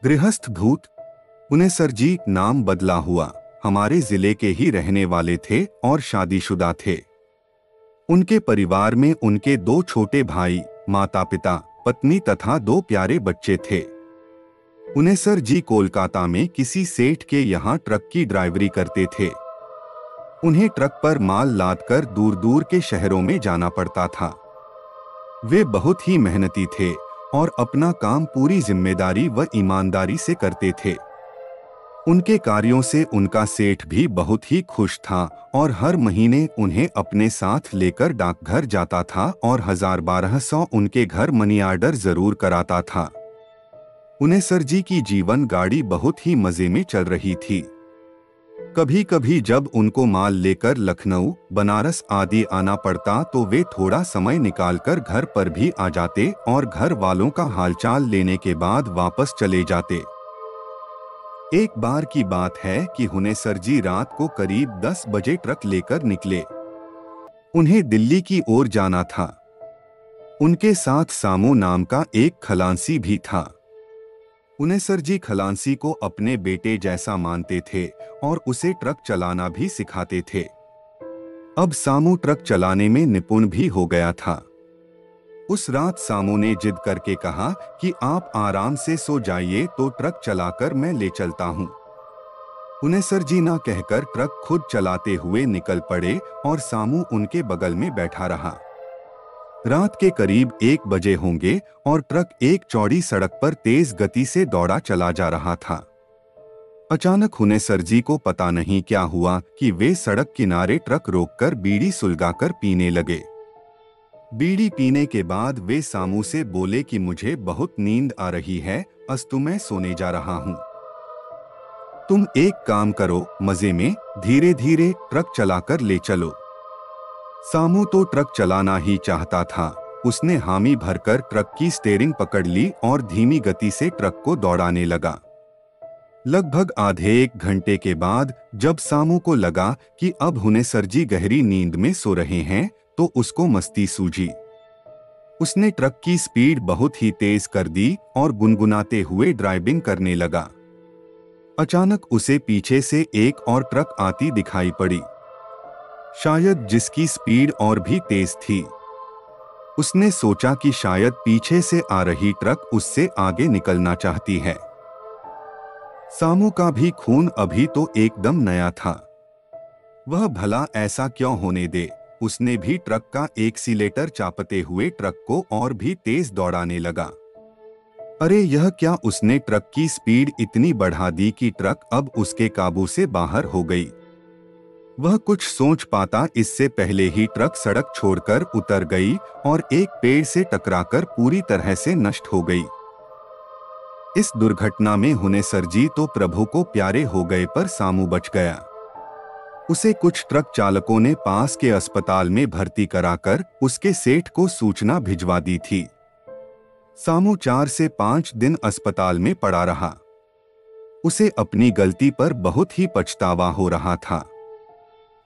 गृहस्थ भूत। उन्हें सरजी नाम बदला हुआ, हमारे जिले के ही रहने वाले थे और शादीशुदा थे। उनके परिवार में उनके 2 छोटे भाई, माता पिता, पत्नी तथा 2 प्यारे बच्चे थे। उन्हें सरजी कोलकाता में किसी सेठ के यहाँ ट्रक की ड्राइवरी करते थे। उन्हें ट्रक पर माल लादकर दूर दूर के शहरों में जाना पड़ता था। वे बहुत ही मेहनती थे और अपना काम पूरी जिम्मेदारी व ईमानदारी से करते थे। उनके कार्यों से उनका सेठ भी बहुत ही खुश था और हर महीने उन्हें अपने साथ लेकर डाकघर जाता था और 1000-1200 उनके घर मनी ऑर्डर जरूर कराता था। उन्हें सरजी की जीवन गाड़ी बहुत ही मजे में चल रही थी। कभी कभी जब उनको माल लेकर लखनऊ, बनारस आदि आना पड़ता तो वे थोड़ा समय निकालकर घर पर भी आ जाते और घर वालों का हालचाल लेने के बाद वापस चले जाते। एक बार की बात है कि हुने सरजी रात को करीब 10 बजे ट्रक लेकर निकले। उन्हें दिल्ली की ओर जाना था। उनके साथ सामू नाम का एक खलांसी भी था। उन्हें सरजी खलांसी को अपने बेटे जैसा मानते थे और उसे ट्रक चलाना भी सिखाते थे। अब सामू ट्रक चलाने में निपुण भी हो गया था। उस रात सामू ने जिद करके कहा कि आप आराम से सो जाइए तो ट्रक चलाकर मैं ले चलता हूँ। उन्हें सरजी ना कहकर ट्रक खुद चलाते हुए निकल पड़े और सामू उनके बगल में बैठा रहा। रात के करीब 1 बजे होंगे और ट्रक एक चौड़ी सड़क पर तेज गति से दौड़ा चला जा रहा था। अचानक हुने सरजी को पता नहीं क्या हुआ कि वे सड़क किनारे ट्रक रोककर बीड़ी सुलगाकर पीने लगे। बीड़ी पीने के बाद वे सामू से बोले कि मुझे बहुत नींद आ रही है, अस्तु मैं सोने जा रहा हूँ। तुम एक काम करो, मजे में धीरे धीरे ट्रक चलाकर ले चलो। सामू तो ट्रक चलाना ही चाहता था। उसने हामी भरकर ट्रक की स्टीयरिंग पकड़ ली और धीमी गति से ट्रक को दौड़ाने लगा। लगभग आधे 1 घंटे के बाद जब सामू को लगा कि अब हुने सरजी गहरी नींद में सो रहे हैं तो उसको मस्ती सूझी। उसने ट्रक की स्पीड बहुत ही तेज कर दी और गुनगुनाते हुए ड्राइविंग करने लगा। अचानक उसे पीछे से एक और ट्रक आती दिखाई पड़ी, शायद जिसकी स्पीड और भी तेज थी। उसने सोचा कि शायद पीछे से आ रही ट्रक उससे आगे निकलना चाहती है। सामू का भी खून अभी तो एकदम नया था। वह भला ऐसा क्यों होने दे। उसने भी ट्रक का एक्सीलेटर चापते हुए ट्रक को और भी तेज दौड़ाने लगा। अरे यह क्या, उसने ट्रक की स्पीड इतनी बढ़ा दी कि ट्रक अब उसके काबू से बाहर हो गई। वह कुछ सोच पाता इससे पहले ही ट्रक सड़क छोड़कर उतर गई और एक पेड़ से टकराकर पूरी तरह से नष्ट हो गई। इस दुर्घटना में हुने सरजी तो प्रभु को प्यारे हो गए पर सामू बच गया। उसे कुछ ट्रक चालकों ने पास के अस्पताल में भर्ती कराकर उसके सेठ को सूचना भिजवा दी थी। सामू 4 से 5 दिन अस्पताल में पड़ा रहा। उसे अपनी गलती पर बहुत ही पछतावा हो रहा था।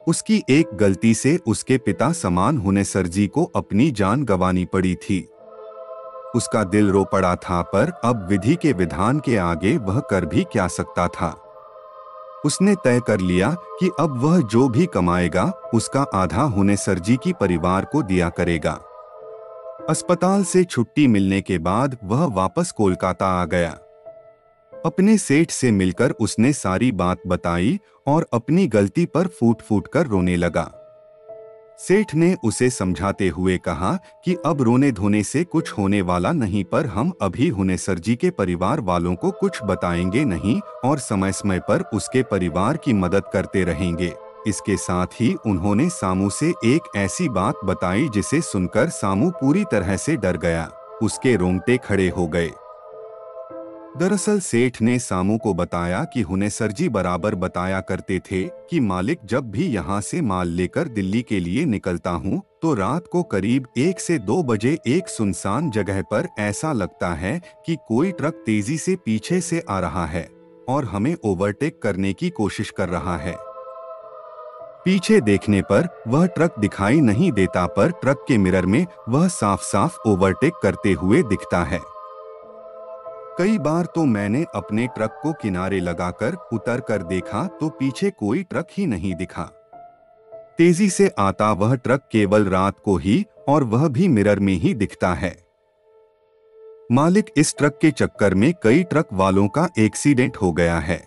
उसकी एक गलती से उसके पिता समान हुने सरजी को अपनी जान गंवानी पड़ी थी। उसका दिल रो पड़ा था, पर अब विधि के विधान के आगे वह कर भी क्या सकता था। उसने तय कर लिया कि अब वह जो भी कमाएगा उसका आधा हुने सरजी की परिवार को दिया करेगा। अस्पताल से छुट्टी मिलने के बाद वह वापस कोलकाता आ गया। अपने सेठ से मिलकर उसने सारी बात बताई और अपनी गलती पर फूट फूट कर रोने लगा। सेठ ने उसे समझाते हुए कहा कि अब रोने धोने से कुछ होने वाला नहीं, पर हम अभी हुने सरजी के परिवार वालों को कुछ बताएंगे नहीं और समय समय पर उसके परिवार की मदद करते रहेंगे। इसके साथ ही उन्होंने सामू से एक ऐसी बात बताई जिसे सुनकर सामू पूरी तरह से डर गया। उसके रोंगटे खड़े हो गए। दरअसल सेठ ने सामू को बताया कि हुने सरजी बराबर बताया करते थे कि मालिक, जब भी यहाँ से माल लेकर दिल्ली के लिए निकलता हूँ तो रात को करीब 1 से 2 बजे एक सुनसान जगह पर ऐसा लगता है कि कोई ट्रक तेजी से पीछे से आ रहा है और हमें ओवरटेक करने की कोशिश कर रहा है। पीछे देखने पर वह ट्रक दिखाई नहीं देता, पर ट्रक के मिरर में वह साफ साफ ओवरटेक करते हुए दिखता है। कई बार तो मैंने अपने ट्रक को किनारे लगाकर उतर कर देखा तो पीछे कोई ट्रक ही नहीं दिखा। तेजी से आता वह ट्रक केवल रात को ही, और वह भी मिरर में ही दिखता है। मालिक, इस ट्रक के चक्कर में कई ट्रक वालों का एक्सीडेंट हो गया है।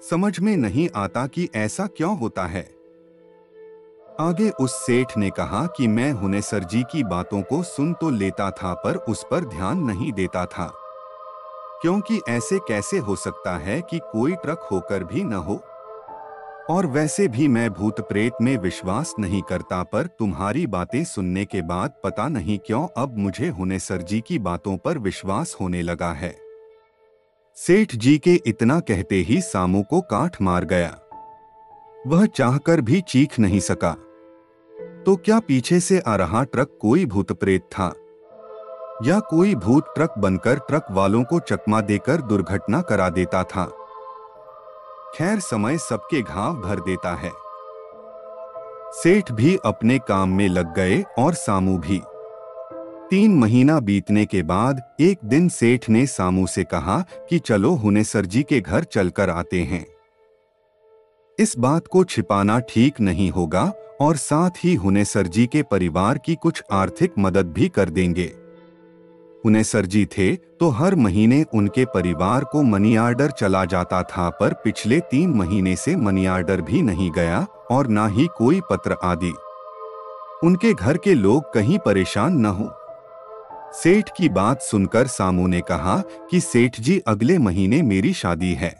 समझ में नहीं आता कि ऐसा क्यों होता है। आगे उस सेठ ने कहा कि मैं हुनेसर जी की बातों को सुन तो लेता था, पर उस पर ध्यान नहीं देता था, क्योंकि ऐसे कैसे हो सकता है कि कोई ट्रक होकर भी न हो। और वैसे भी मैं भूत प्रेत में विश्वास नहीं करता, पर तुम्हारी बातें सुनने के बाद पता नहीं क्यों अब मुझे हुनेसर जी की बातों पर विश्वास होने लगा है। सेठ जी के इतना कहते ही सामू को काठ मार गया। वह चाहकर भी चीख नहीं सका। तो क्या पीछे से आ रहा ट्रक कोई भूत प्रेत था, या कोई भूत ट्रक बनकर ट्रक वालों को चकमा देकर दुर्घटना करा देता था। खैर, समय सबके घाव भर देता है। सेठ भी अपने काम में लग गए और सामू भी। 3 महीना बीतने के बाद एक दिन सेठ ने सामू से कहा कि चलो हुनेसर जी के घर चलकर आते हैं। इस बात को छिपाना ठीक नहीं होगा, और साथ ही हुनेसर जी के परिवार की कुछ आर्थिक मदद भी कर देंगे। हुनेसर जी थे तो हर महीने उनके परिवार को मनी ऑर्डर चला जाता था, पर पिछले 3 महीने से मनी ऑर्डर भी नहीं गया, और ना ही कोई पत्र आदि। उनके घर के लोग कहीं परेशान न हो। सेठ की बात सुनकर सामू ने कहा कि सेठ जी, अगले महीने मेरी शादी है।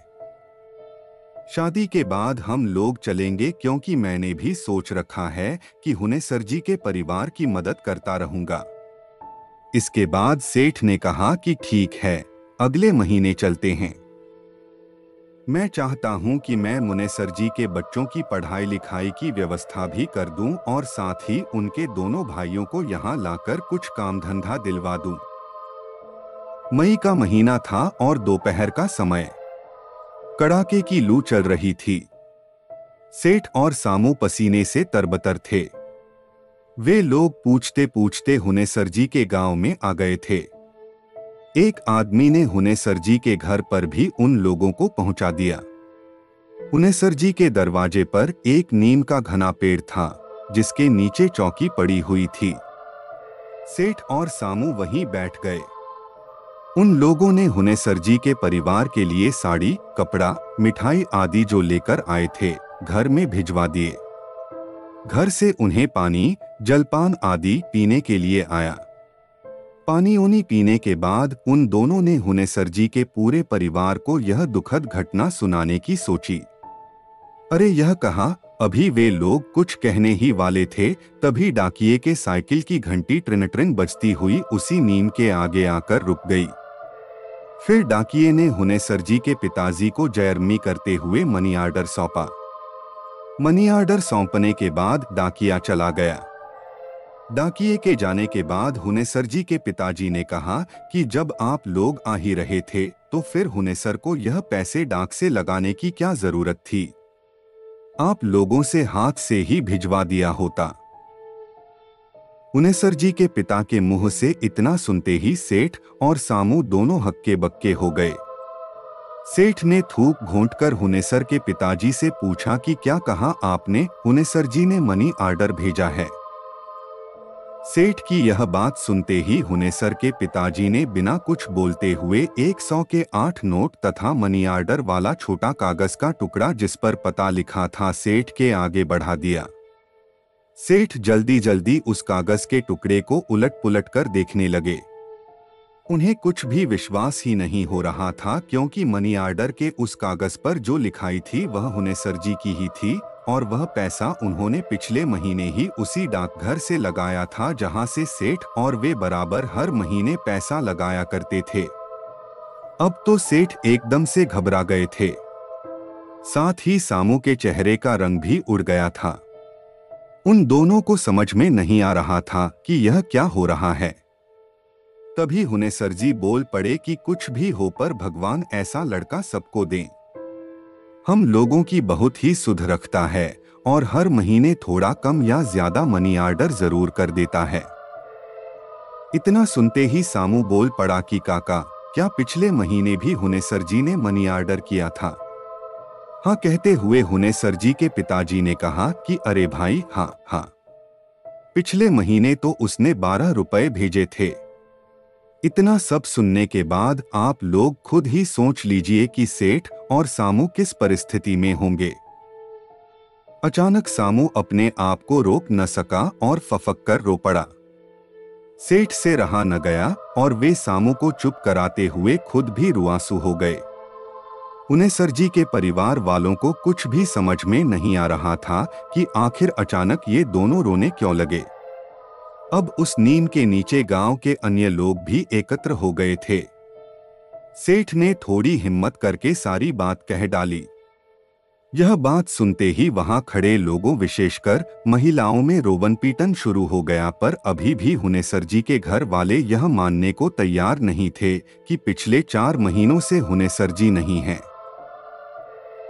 शादी के बाद हम लोग चलेंगे, क्योंकि मैंने भी सोच रखा है कि हुनेसर जी के परिवार की मदद करता रहूंगा। इसके बाद सेठ ने कहा कि ठीक है, अगले महीने चलते हैं। मैं चाहता हूं कि मैं मुनेसर जी के बच्चों की पढ़ाई लिखाई की व्यवस्था भी कर दूं, और साथ ही उनके दोनों भाइयों को यहां लाकर कुछ काम धंधा दिलवा दूं। मई का महीना था और दोपहर का समय। कड़ाके की लू चल रही थी। सेठ और सामू पसीने से तरबतर थे। वे लोग पूछते पूछते हुनेसर जी के गांव में आ गए थे। एक आदमी ने हुनेसर जी के घर पर भी उन लोगों को पहुंचा दिया। हुनेसर जी के दरवाजे पर एक नीम का घना पेड़ था, जिसके नीचे चौकी पड़ी हुई थी। सेठ और सामू वहीं बैठ गए। उन लोगों ने हुनेसर जी के परिवार के लिए साड़ी, कपड़ा, मिठाई आदि जो लेकर आए थे, घर में भिजवा दिए। घर से उन्हें पानी, जलपान आदि पीने के लिए आया। पानी उनी पीने के बाद उन दोनों ने हुनेसर जी के पूरे परिवार को यह दुखद घटना सुनाने की सोची। अरे, यह कहा, अभी वे लोग कुछ कहने ही वाले थे, तभी डाकिये के साइकिल की घंटी ट्रिन ट्रिन बजती हुई उसी नीम के आगे आकर रुक गई। फिर डाकिये ने हुनेसर जी के पिताजी को जयरमी करते हुए मनी ऑर्डर सौंपा। मनी ऑर्डर सौंपने के बाद डाकिया चला गया। डाकिये के जाने के बाद हुनेसर जी के पिताजी ने कहा कि जब आप लोग आ ही रहे थे, तो फिर हुनेसर को यह पैसे डाक से लगाने की क्या जरूरत थी? आप लोगों से हाथ से ही भिजवा दिया होता। हुनेसर जी के पिता के मुंह से इतना सुनते ही सेठ और सामू दोनों हक्के बक्के हो गए। सेठ ने थूक घोंटकर हुनेसर के पिताजी से पूछा कि क्या कहा आपने? हुनेसर जी ने मनी ऑर्डर भेजा है। सेठ की यह बात सुनते ही हुनेसर के पिताजी ने बिना कुछ बोलते हुए 100 के 8 नोट तथा मनी ऑर्डर वाला छोटा कागज का टुकड़ा जिस पर पता लिखा था, सेठ के आगे बढ़ा दिया। सेठ जल्दी जल्दी उस कागज के टुकड़े को उलट पुलट कर देखने लगे। उन्हें कुछ भी विश्वास ही नहीं हो रहा था, क्योंकि मनी ऑर्डर के उस कागज पर जो लिखाई थी वह हुनेसर जी की ही थी, और वह पैसा उन्होंने पिछले महीने ही उसी डाकघर से लगाया था जहां से सेठ और वे बराबर हर महीने पैसा लगाया करते थे। अब तो सेठ एकदम से घबरा गए थे। साथ ही सामू के चेहरे का रंग भी उड़ गया था। उन दोनों को समझ में नहीं आ रहा था कि यह क्या हो रहा है। तभी हुनेसर जी बोल पड़े कि कुछ भी हो, पर भगवान ऐसा लड़का सबको दें। हम लोगों की बहुत ही सुध रखता है, और हर महीने थोड़ा कम या ज्यादा मनी ऑर्डर जरूर कर देता है। इतना सुनते ही सामू बोल पड़ा कि काका, क्या पिछले महीने भी हुनेसर जी ने मनी ऑर्डर किया था? हाँ कहते हुए हुनेसर जी के पिताजी ने कहा कि अरे भाई हाँ, पिछले महीने तो उसने 12 रुपए भेजे थे। इतना सब सुनने के बाद आप लोग खुद ही सोच लीजिए कि सेठ और सामू किस परिस्थिति में होंगे। अचानक सामू अपने आप को रोक न सका और फफक कर रो पड़ा। सेठ से रहा न गया और वे सामू को चुप कराते हुए खुद भी रुआंसू हो गए। हुनेसर जी के परिवार वालों को कुछ भी समझ में नहीं आ रहा था कि आखिर अचानक ये दोनों रोने क्यों लगे। अब उस नीम के नीचे गांव के अन्य लोग भी एकत्र हो गए थे। सेठ ने थोड़ी हिम्मत करके सारी बात कह डाली। यह बात सुनते ही वहां खड़े लोगों विशेषकर महिलाओं में रोवन पीटन शुरू हो गया, पर अभी भी हुनेसर जी के घर वाले यह मानने को तैयार नहीं थे कि पिछले 4 महीनों से हुनेसर जी नहीं है।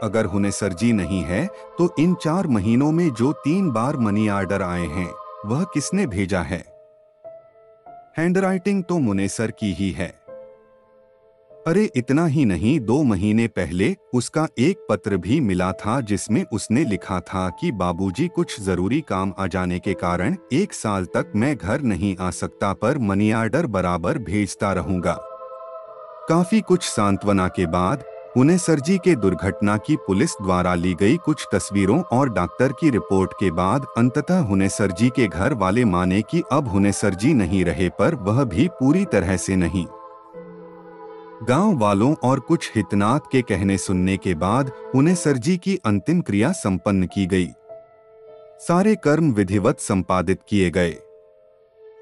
अगर हुनेसर जी नहीं है तो इन 4 महीनों में जो 3 बार मनी ऑर्डर आए हैं वह किसने भेजा है? हैंडराइटिंग तो मुनेसर की ही है। अरे इतना ही नहीं, 2 महीने पहले उसका एक पत्र भी मिला था जिसमें उसने लिखा था कि बाबूजी कुछ जरूरी काम आ जाने के कारण 1 साल तक मैं घर नहीं आ सकता, पर मनी ऑर्डर बराबर भेजता रहूंगा। काफी कुछ सांत्वना के बाद हुनेसर जी के दुर्घटना की पुलिस द्वारा ली गई कुछ तस्वीरों और डॉक्टर की रिपोर्ट के बाद अंततः हुनेसर जी के घर वाले माने कि अब हुनेसर जी नहीं रहे, पर वह भी पूरी तरह से नहीं। गांव वालों और कुछ हितनात के कहने सुनने के बाद हुनेसर जी की अंतिम क्रिया संपन्न की गई। सारे कर्म विधिवत संपादित किए गए।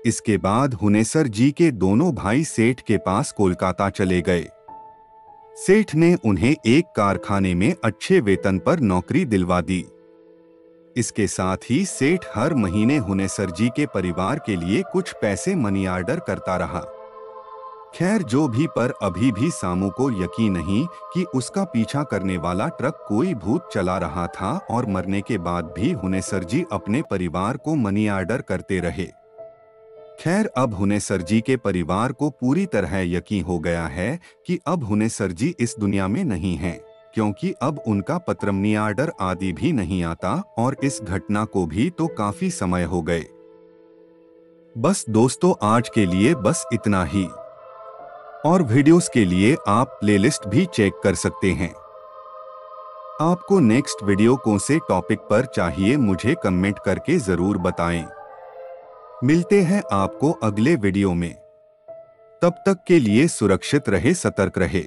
इसके बाद हुनेसर जी के दोनों भाई सेठ के पास कोलकाता चले गए। सेठ ने उन्हें एक कारखाने में अच्छे वेतन पर नौकरी दिलवा दी। इसके साथ ही सेठ हर महीने हुनेसर जी के परिवार के लिए कुछ पैसे मनी ऑर्डर करता रहा। खैर जो भी, पर अभी भी सामू को यकीन नहीं कि उसका पीछा करने वाला ट्रक कोई भूत चला रहा था और मरने के बाद भी हुनेसर जी अपने परिवार को मनी ऑर्डर करते रहे। खैर अब हुनेसर जी के परिवार को पूरी तरह यकीन हो गया है कि अब हुनेसर जी इस दुनिया में नहीं हैं, क्योंकि अब उनका पत्र मनी ऑर्डर आदि भी नहीं आता और इस घटना को भी तो काफी समय हो गए। बस दोस्तों आज के लिए बस इतना ही, और वीडियोस के लिए आप प्लेलिस्ट भी चेक कर सकते हैं। आपको नेक्स्ट वीडियो कौन से टॉपिक पर चाहिए मुझे कमेंट करके जरूर बताएं। मिलते हैं आपको अगले वीडियो में। तब तक के लिए सुरक्षित रहे, सतर्क रहे।